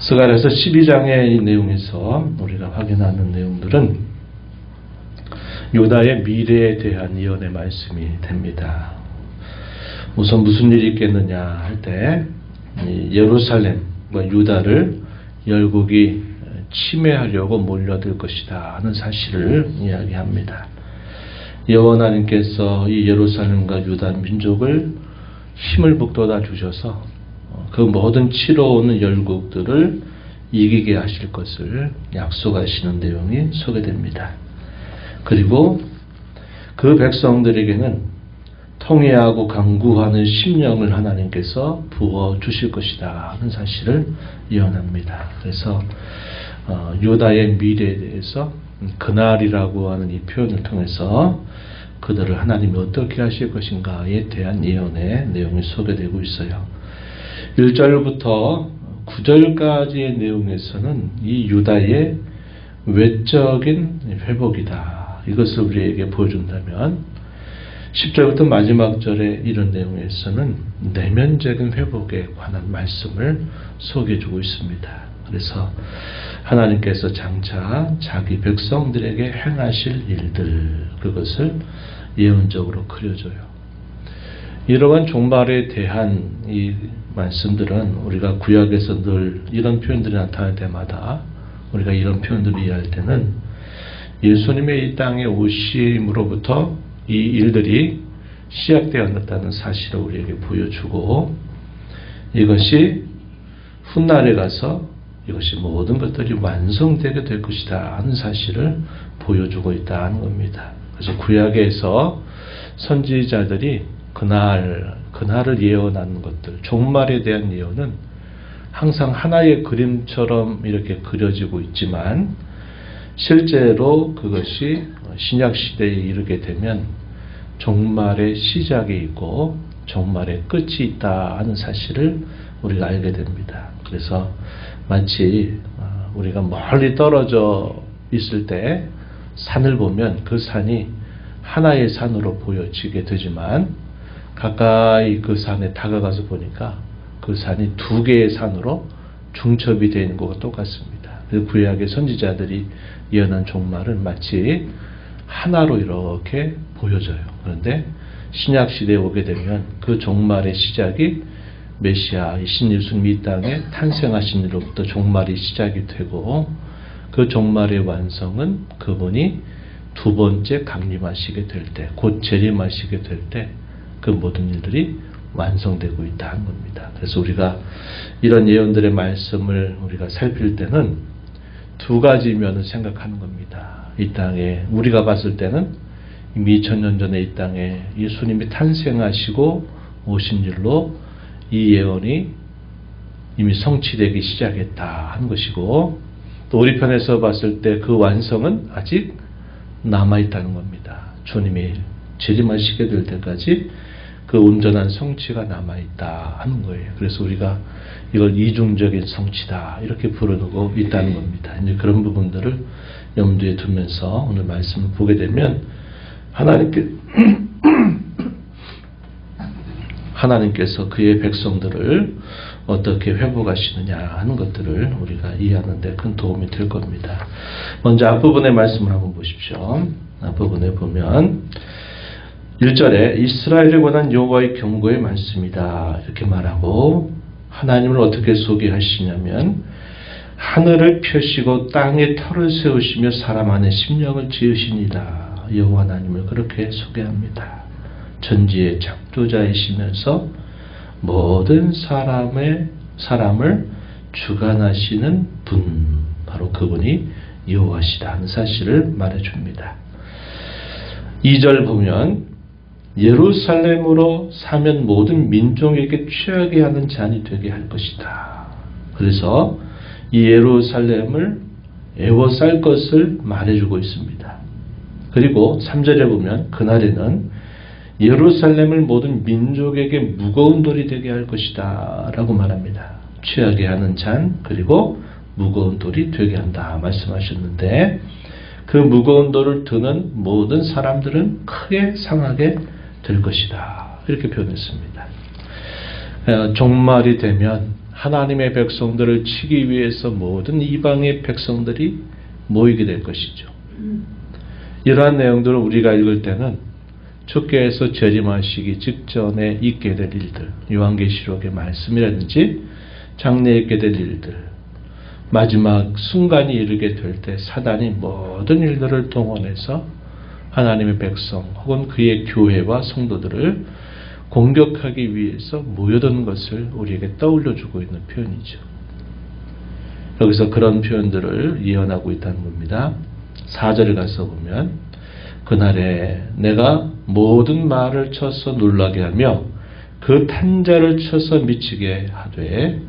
스가랴서 12장의 내용에서 우리가 확인하는 내용들은 유다의 미래에 대한 예언의 말씀이 됩니다. 우선 무슨 일이 있겠느냐 할 때 예루살렘과 유다를 열국이 침해하려고 몰려들 것이다 하는 사실을 이야기합니다. 여호와 하나님께서 이 예루살렘과 유다 민족을 힘을 북돋아 주셔서 그 모든 치러오는 열국들을 이기게 하실 것을 약속하시는 내용이 소개됩니다. 그리고 그 백성들에게는 통회하고 강구하는 심령을 하나님께서 부어 주실 것이다 하는 사실을 예언합니다. 그래서 유다의 미래에 대해서 그날이라고 하는 이 표현을 통해서 그들을 하나님이 어떻게 하실 것인가에 대한 예언의 내용이 소개되고 있어요. 1절부터 9절까지의 내용에서는 이 유다의 외적인 회복이다. 이것을 우리에게 보여준다면 10절부터 마지막 절의 이런 내용에서는 내면적인 회복에 관한 말씀을 소개해주고 있습니다. 그래서 하나님께서 장차 자기 백성들에게 행하실 일들, 그것을 예언적으로 그려줘요. 이러한 종말에 대한 이 말씀들은 우리가 구약에서 늘 이런 표현들이 나타날 때마다 우리가 이런 표현들을 이해할 때는 예수님의 이 땅에 오심으로부터 이 일들이 시작되었다는 사실을 우리에게 보여주고, 이것이 훗날에 가서 이것이 모든 것들이 완성되게 될 것이다 하는 사실을 보여주고 있다는 겁니다. 그래서 구약에서 선지자들이 그날을 예언하는 것들, 종말에 대한 예언은 항상 하나의 그림처럼 이렇게 그려지고 있지만 실제로 그것이 신약 시대에 이르게 되면 종말의 시작이 있고 종말의 끝이 있다 하는 사실을 우리가 알게 됩니다. 그래서 마치 우리가 멀리 떨어져 있을 때 산을 보면 그 산이 하나의 산으로 보여지게 되지만 가까이 그 산에 다가가서 보니까 그 산이 두 개의 산으로 중첩이 되어 있는 것과 똑같습니다. 구약의 선지자들이 예언한 종말은 마치 하나로 이렇게 보여져요. 그런데 신약 시대에 오게 되면 그 종말의 시작이 메시아 신 예수님이 이 땅에 탄생하신 일로부터 종말이 시작이 되고, 그 종말의 완성은 그분이 두 번째 강림하시게 될 때, 곧 재림하시게 될 때 그 모든 일들이 완성되고 있다는 겁니다. 그래서 우리가 이런 예언들의 말씀을 우리가 살필 때는 두 가지 면을 생각하는 겁니다. 이 땅에 우리가 봤을 때는 이미 2000년 전에 이 땅에 예수님이 탄생하시고 오신 일로 이 예언이 이미 성취되기 시작했다 하는 것이고, 또 우리 편에서 봤을 때 그 완성은 아직 남아있다는 겁니다. 주님이 재림하시게 될 때까지 그 온전한 성취가 남아있다 하는 거예요. 그래서 우리가 이걸 이중적인 성취다 이렇게 부르고 있다는 겁니다. 이제 그런 부분들을 염두에 두면서 오늘 말씀을 보게 되면 하나님께서 그의 백성들을 어떻게 회복하시느냐 하는 것들을 우리가 이해하는 데 큰 도움이 될 겁니다. 먼저 앞부분의 말씀을 한번 보십시오. 앞부분에 보면 1절에 이스라엘에 관한 여호와의 경고의 말씀이다 이렇게 말하고, 하나님을 어떻게 소개하시냐면 하늘을 펴시고 땅에 터를 세우시며 사람 안에 심령을 지으시니라. 여호와 하나님을 그렇게 소개합니다. 전지의 창조자이시면서 모든 사람을 주관하시는 분, 바로 그분이 여호와시다 하는 사실을 말해줍니다. 2절 보면 예루살렘으로 사면 모든 민족에게 취하게 하는 잔이 되게 할 것이다. 그래서 이 예루살렘을 애워쌀 것을 말해주고 있습니다. 그리고 3절에 보면 그날에는 예루살렘을 모든 민족에게 무거운 돌이 되게 할 것이다 라고 말합니다. 취하게 하는 잔, 그리고 무거운 돌이 되게 한다 말씀하셨는데, 그 무거운 돌을 드는 모든 사람들은 크게 상하게 될 것이다 이렇게 표현했습니다. 종말이 되면 하나님의 백성들을 치기 위해서 모든 이방의 백성들이 모이게 될 것이죠. 이러한 내용들을 우리가 읽을 때는 주께서 재림하시기 직전에 있게 될 일들, 요한계시록의 말씀이라든지 장래에 있게 될 일들, 마지막 순간이 이르게 될 때 사단이 모든 일들을 동원해서 하나님의 백성 혹은 그의 교회와 성도들을 공격하기 위해서 모여든 것을 우리에게 떠올려주고 있는 표현이죠. 여기서 그런 표현들을 예언하고 있다는 겁니다. 4절에 가서 보면 그날에 내가 모든 말을 쳐서 놀라게 하며 그 탄자를 쳐서 미치게 하되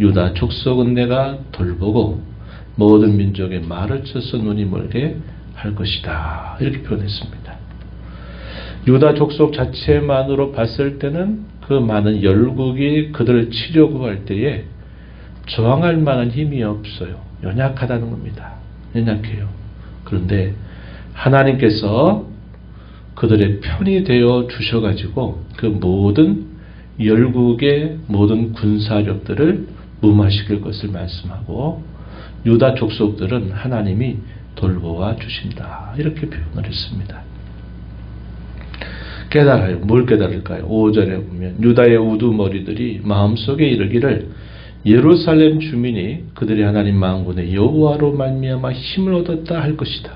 유다 족속은 내가 돌보고 모든 민족의 말을 쳐서 눈이 멀게 할 것이다. 이렇게 표현했습니다. 유다 족속 자체만으로 봤을 때는 그 많은 열국이 그들을 치려고 할 때에 저항할 만한 힘이 없어요. 연약하다는 겁니다. 연약해요. 그런데 하나님께서 그들의 편이 되어 주셔가지고 그 모든 열국의 모든 군사력들을 무마시킬 것을 말씀하고 유다 족속들은 하나님이 돌보아 주신다. 이렇게 표현을 했습니다. 깨달아요. 뭘 깨달을까요? 5절에 보면 유다의 우두머리들이 마음속에 이르기를 예루살렘 주민이 그들이 하나님 만군의 여호와로 말미암아 힘을 얻었다 할 것이다.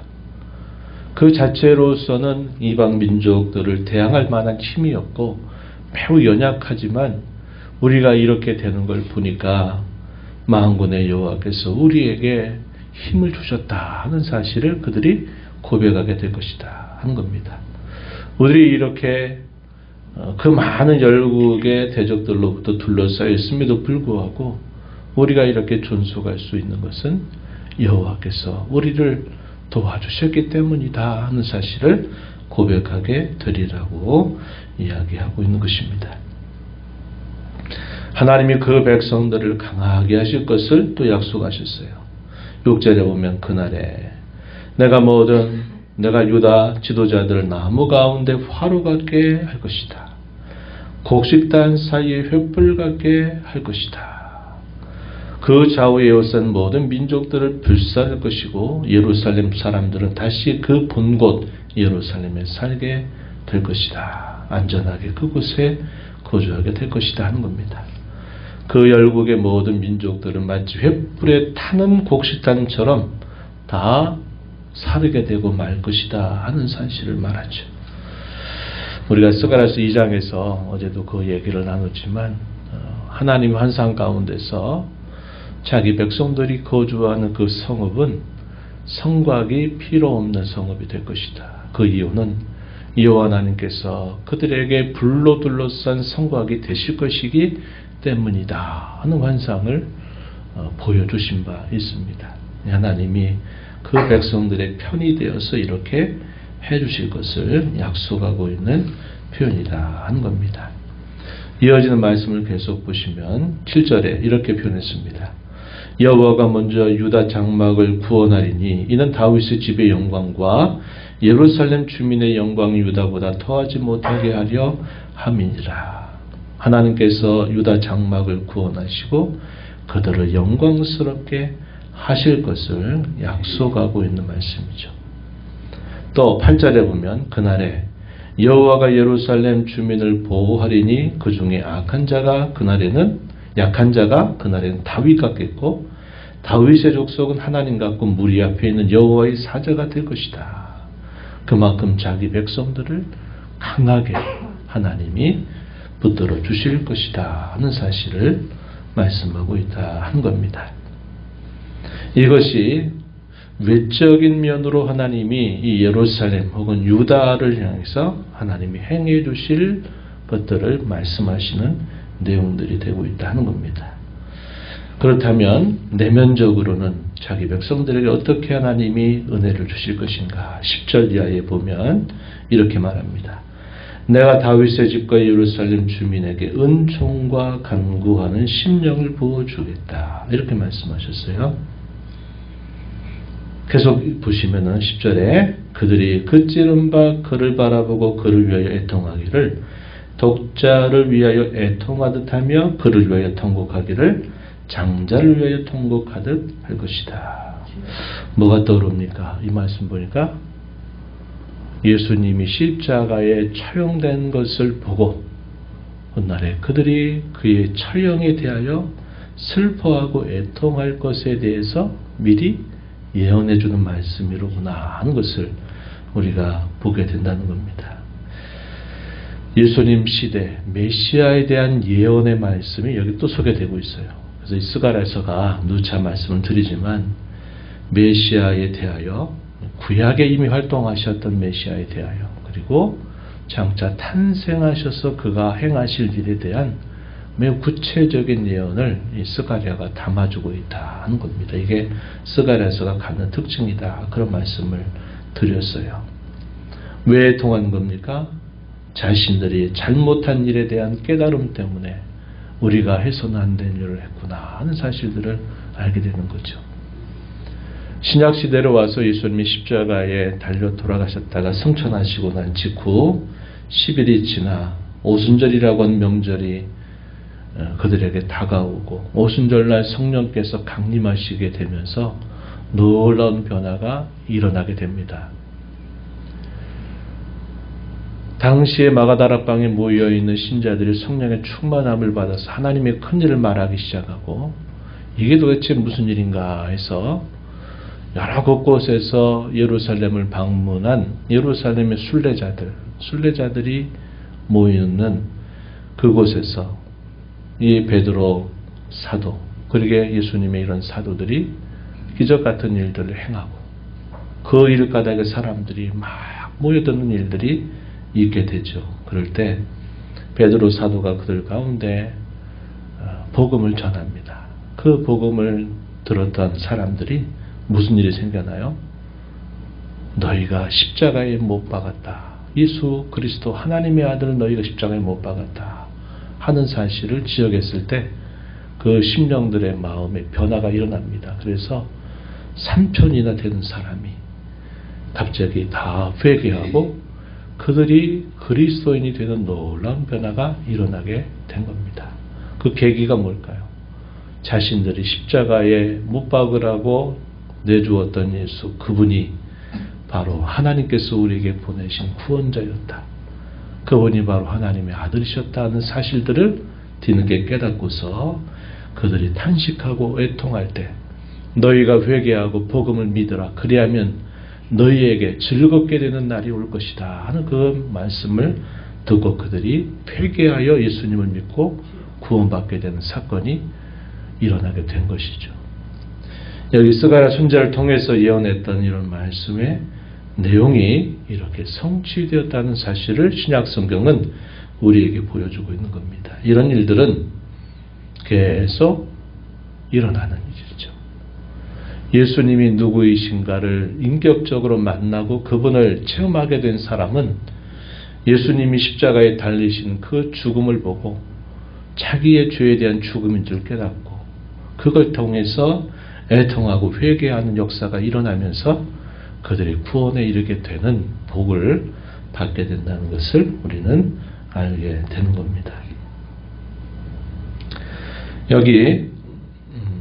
그 자체로서는 이방 민족들을 대항할 만한 힘이 없고 매우 연약하지만 우리가 이렇게 되는 걸 보니까 만군의 여호와께서 우리에게 힘을 주셨다 하는 사실을 그들이 고백하게 될 것이다 한 겁니다. 우리들이 이렇게 그 많은 열국의 대적들로부터 둘러싸여 있음에도 불구하고 우리가 이렇게 존속할 수 있는 것은 여호와께서 우리를 도와주셨기 때문이다 하는 사실을 고백하게 되리라고 이야기하고 있는 것입니다. 하나님이 그 백성들을 강하게 하실 것을 또 약속하셨어요. 6절에 보면 그날에 내가 유다 지도자들을 나무 가운데 화로 같게 할 것이다. 곡식단 사이에 횃불 같게 할 것이다. 그 좌우에 에워싼 모든 민족들을 불살할 것이고 예루살렘 사람들은 다시 그 본곳 예루살렘에 살게 될 것이다. 안전하게 그곳에 거주하게 될 것이다 하는 겁니다. 그 열국의 모든 민족들은 마치 횃불에 타는 곡식단처럼 다 사르게 되고 말 것이다 하는 사실을 말하죠. 우리가 스가랴서 2장에서 어제도 그 얘기를 나눴지만 하나님 환상 가운데서 자기 백성들이 거주하는 그 성읍은 성곽이 필요 없는 성읍이 될 것이다. 그 이유는 여호와 하나님께서 그들에게 불로 둘러싼 성곽이 되실 것이기 때문이다 하는 환상을 보여주신 바 있습니다. 하나님이 그 백성들의 편이 되어서 이렇게 해주실 것을 약속하고 있는 표현이다 하는 겁니다. 이어지는 말씀을 계속 보시면 7절에 이렇게 표현했습니다. 여호와가 먼저 유다 장막을 구원하리니 이는 다윗의 집의 영광과 예루살렘 주민의 영광이 유다보다 더하지 못하게 하려 함이니라. 하나님께서 유다 장막을 구원하시고 그들을 영광스럽게 하실 것을 약속하고 있는 말씀이죠. 또 8절에 보면 그날에 여호와가 예루살렘 주민을 보호하리니 그 중에 약한 자가 그날에는 다윗 같겠고 다윗의 족속은 하나님 같고 무리 앞에 있는 여호와의 사자가 될 것이다. 그만큼 자기 백성들을 강하게 하나님이 붙들어 주실 것이다 하는 사실을 말씀하고 있다 하는 겁니다. 이것이 외적인 면으로 하나님이 이 예루살렘 혹은 유다를 향해서 하나님이 행해 주실 것들을 말씀하시는 내용들이 되고 있다는 겁니다. 그렇다면 내면적으로는 자기 백성들에게 어떻게 하나님이 은혜를 주실 것인가? 10절 이하에 보면 이렇게 말합니다. 내가 다윗의 집과 예루살렘 주민에게 은총과 간구하는 심령을 부어주겠다. 이렇게 말씀하셨어요. 계속 보시면은 10절에 그들이 그 찌른 바 그를 바라보고 그를 위하여 애통하기를 독자를 위하여 애통하듯 하며 그를 위하여 통곡하기를 장자를 위하여 통곡하듯 할 것이다. 뭐가 떠오릅니까? 이 말씀 보니까 예수님이 십자가에 처형된 것을 보고 훗날에 그들이 그의 처형에 대하여 슬퍼하고 애통할 것에 대해서 미리 예언해 주는 말씀이로구나 하는 것을 우리가 보게 된다는 겁니다. 예수님 시대 메시아에 대한 예언의 말씀이 여기 또 소개되고 있어요. 그래서 이 스가랴서가 누차 말씀을 드리지만 메시아에 대하여 구약에 이미 활동하셨던 메시아에 대하여 그리고 장차 탄생하셔서 그가 행하실 일에 대한 매우 구체적인 예언을 이 스가랴가 담아주고 있다 하는 겁니다. 이게 스가랴서가 갖는 특징이다. 그런 말씀을 드렸어요. 왜 통한 겁니까? 자신들이 잘못한 일에 대한 깨달음 때문에 우리가 해서는 안 된 일을 했구나 하는 사실들을 알게 되는 거죠. 신약시대로 와서 예수님이 십자가에 달려 돌아가셨다가 승천하시고 난 직후 10일이 지나 오순절이라고 하는 명절이 그들에게 다가오고 오순절날 성령께서 강림하시게 되면서 놀라운 변화가 일어나게 됩니다. 당시에 마가다락방에 모여있는 신자들이 성령의 충만함을 받아서 하나님의 큰일을 말하기 시작하고 이게 도대체 무슨 일인가 해서 여러 곳곳에서 예루살렘을 방문한 예루살렘의 순례자들이 모이는 그곳에서 이 베드로 사도 그리고 예수님의 이런 사도들이 기적 같은 일들을 행하고 그 일가닥에 사람들이 막 모여드는 일들이 있게 되죠. 그럴 때 베드로 사도가 그들 가운데 복음을 전합니다. 그 복음을 들었던 사람들이 무슨 일이 생겨나요? 너희가 십자가에 못 박았다. 예수 그리스도 하나님의 아들을 너희가 십자가에 못 박았다 하는 사실을 지적했을 때 그 심령들의 마음에 변화가 일어납니다. 그래서 3,000이나 되는 사람이 갑자기 다 회개하고 그들이 그리스도인이 되는 놀라운 변화가 일어나게 된 겁니다. 그 계기가 뭘까요? 자신들이 십자가에 못 박으라고 내주었던 예수 그분이 바로 하나님께서 우리에게 보내신 구원자였다. 그분이 바로 하나님의 아들이셨다는 사실들을 뒤늦게 깨닫고서 그들이 탄식하고 애통할 때 너희가 회개하고 복음을 믿으라. 그리하면 너희에게 즐겁게 되는 날이 올 것이다 하는 그 말씀을 듣고 그들이 회개하여 예수님을 믿고 구원받게 되는 사건이 일어나게 된 것이죠. 여기 스가랴 선지자를 통해서 예언했던 이런 말씀의 내용이 이렇게 성취되었다는 사실을 신약 성경은 우리에게 보여주고 있는 겁니다. 이런 일들은 계속 일어나는 일이죠. 예수님이 누구이신가를 인격적으로 만나고 그분을 체험하게 된 사람은 예수님이 십자가에 달리신 그 죽음을 보고 자기의 죄에 대한 죽음인 줄 깨닫고 그걸 통해서 애통하고 회개하는 역사가 일어나면서 그들이 구원에 이르게 되는 복을 받게 된다는 것을 우리는 알게 되는 겁니다. 여기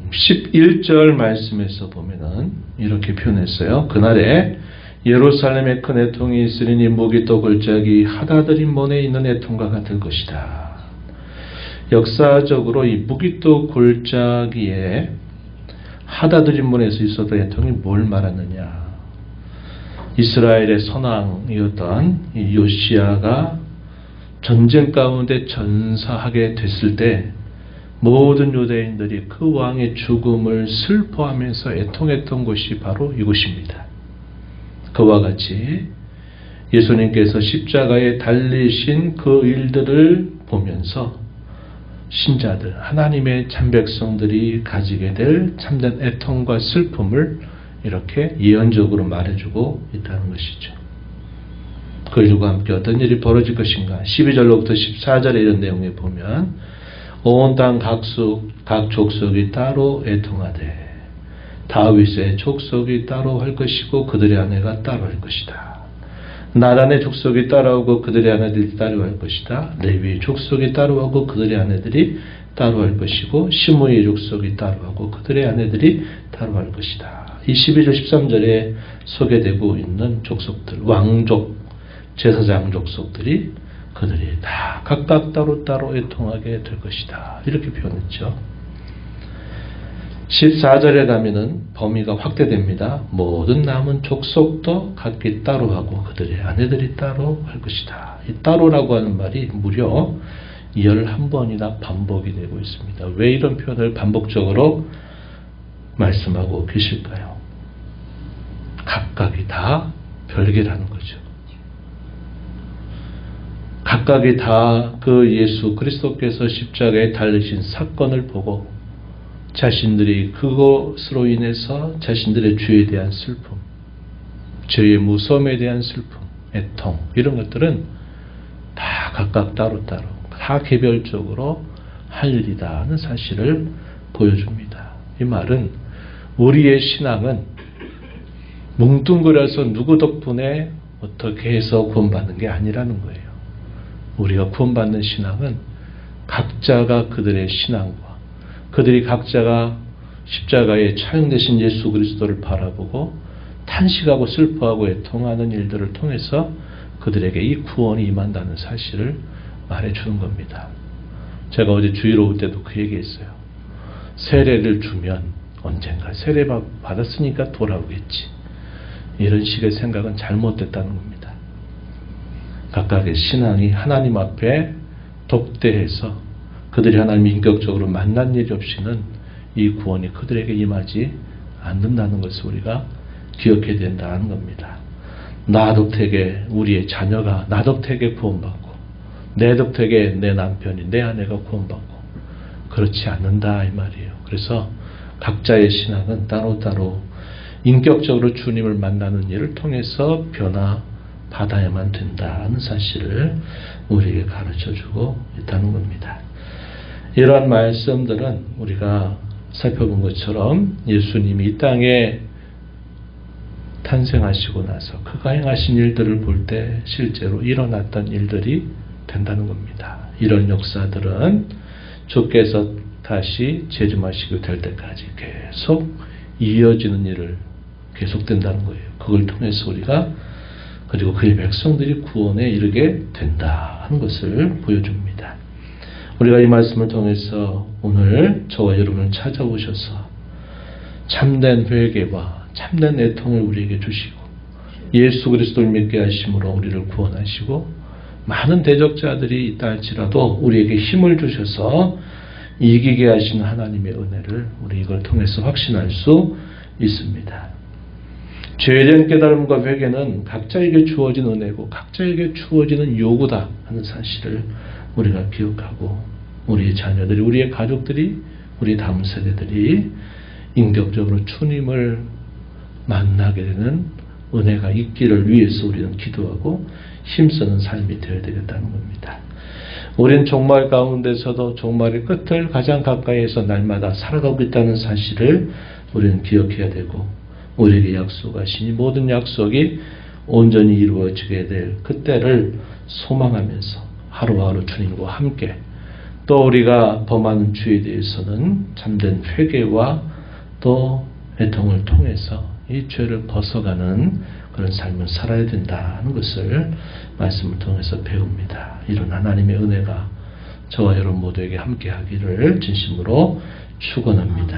11절 말씀에서 보면은 이렇게 표현했어요. 그날에 예루살렘에 큰 애통이 있으리니 무기또 골짜기 하다드림 문에 있는 애통과 같을 것이다. 역사적으로 이 무기또 골짜기에 하다드림 문에서 있었던 애통이 뭘 말하느냐? 이스라엘의 선왕이었던 이 요시야가 전쟁 가운데 전사하게 됐을 때 모든 유대인들이 그 왕의 죽음을 슬퍼하면서 애통했던 곳이 바로 이곳입니다. 그와 같이 예수님께서 십자가에 달리신 그 일들을 보면서 신자들, 하나님의 참백성들이 가지게 될 참된 애통과 슬픔을 이렇게 예언적으로 말해주고 있다는 것이죠. 그 일과 함께 어떤 일이 벌어질 것인가? 12절로부터 14절에 이런 내용에 보면 온 땅 각 족속이 따로 애통하되 다윗의 족속이 따로 할 것이고 그들의 아내가 따로 할 것이다. 나단의 족속이 따라오고 그들의 아내들이 따라올 것이다. 레위의 족속이 따라오고 그들의 아내들이 따라올 것이고 시므이의 족속이 따라오고 그들의 아내들이 따라올 것이다. 이 12절 13절에 소개되고 있는 족속들, 왕족, 제사장 족속들이 그들이 다 각각 따로따로 애통하게 될 것이다. 이렇게 표현했죠. 14절에 가면은 범위가 확대됩니다. 모든 남은 족속도 각기 따로 하고 그들의 아내들이 따로 할 것이다. 이 따로라고 하는 말이 무려 11번이나 반복이 되고 있습니다. 왜 이런 표현을 반복적으로 말씀하고 계실까요? 각각이 다 별개라는 거죠. 각각이 다 그 예수 그리스도께서 십자가에 달리신 사건을 보고 자신들이 그것으로 인해서 자신들의 죄에 대한 슬픔, 죄의 무서움에 대한 슬픔, 애통 이런 것들은 다 각각 따로따로 다 개별적으로 할 일이다 하는 사실을 보여줍니다. 이 말은 우리의 신앙은 뭉뚱그려서 누구 덕분에 어떻게 해서 구원받는 게 아니라는 거예요. 우리가 구원받는 신앙은 각자가 그들의 신앙과 그들이 각자가 십자가에 차용되신 예수 그리스도를 바라보고 탄식하고 슬퍼하고 애통하는 일들을 통해서 그들에게 이 구원이 임한다는 사실을 말해주는 겁니다. 제가 어제 주일로 올 때도 그 얘기했어요. 세례를 주면 언젠가 세례 받았으니까 돌아오겠지. 이런 식의 생각은 잘못됐다는 겁니다. 각각의 신앙이 하나님 앞에 독대해서 그들이 하나님을 인격적으로 만난 일이 없이는 이 구원이 그들에게 임하지 않는다는 것을 우리가 기억해야 된다는 겁니다. 나 덕택에 우리의 자녀가 나 덕택에 구원받고 내 덕택에 내 남편이 내 아내가 구원받고 그렇지 않는다 이 말이에요. 그래서 각자의 신앙은 따로따로 인격적으로 주님을 만나는 일을 통해서 변화받아야만 된다는 사실을 우리에게 가르쳐주고 있다는 겁니다. 이러한 말씀들은 우리가 살펴본 것처럼 예수님이 이 땅에 탄생하시고 나서 그가 행하신 일들을 볼 때 실제로 일어났던 일들이 된다는 겁니다. 이런 역사들은 주께서 다시 재림하시게 될 때까지 계속 이어지는 일을 계속된다는 거예요. 그걸 통해서 우리가 그리고 그의 백성들이 구원에 이르게 된다 하는 것을 보여줍니다. 우리가 이 말씀을 통해서 오늘 저와 여러분을 찾아오셔서 참된 회개와 참된 애통을 우리에게 주시고 예수 그리스도를 믿게 하심으로 우리를 구원하시고 많은 대적자들이 있다 할지라도 우리에게 힘을 주셔서 이기게 하시는 하나님의 은혜를 우리 이걸 통해서 확신할 수 있습니다. 죄에 대한 깨달음과 회개는 각자에게 주어진 은혜고 각자에게 주어지는 요구다 하는 사실을 우리가 기억하고 우리의 자녀들이 우리의 가족들이 우리 다음 세대들이 인격적으로 주님을 만나게 되는 은혜가 있기를 위해서 우리는 기도하고 힘쓰는 삶이 되어야 되겠다는 겁니다. 우리는 종말 가운데서도 종말의 끝을 가장 가까이에서 날마다 살아가고 있다는 사실을 우리는 기억해야 되고 우리에게 약속하신 이 모든 약속이 온전히 이루어지게 될 그때를 소망하면서 하루하루 주님과 함께 또 우리가 범하는 죄에 대해서는 참된 회개와 또 애통을 통해서 이 죄를 벗어가는 그런 삶을 살아야 된다는 것을 말씀을 통해서 배웁니다. 이런 하나님의 은혜가 저와 여러분 모두에게 함께 하기를 진심으로 축원합니다.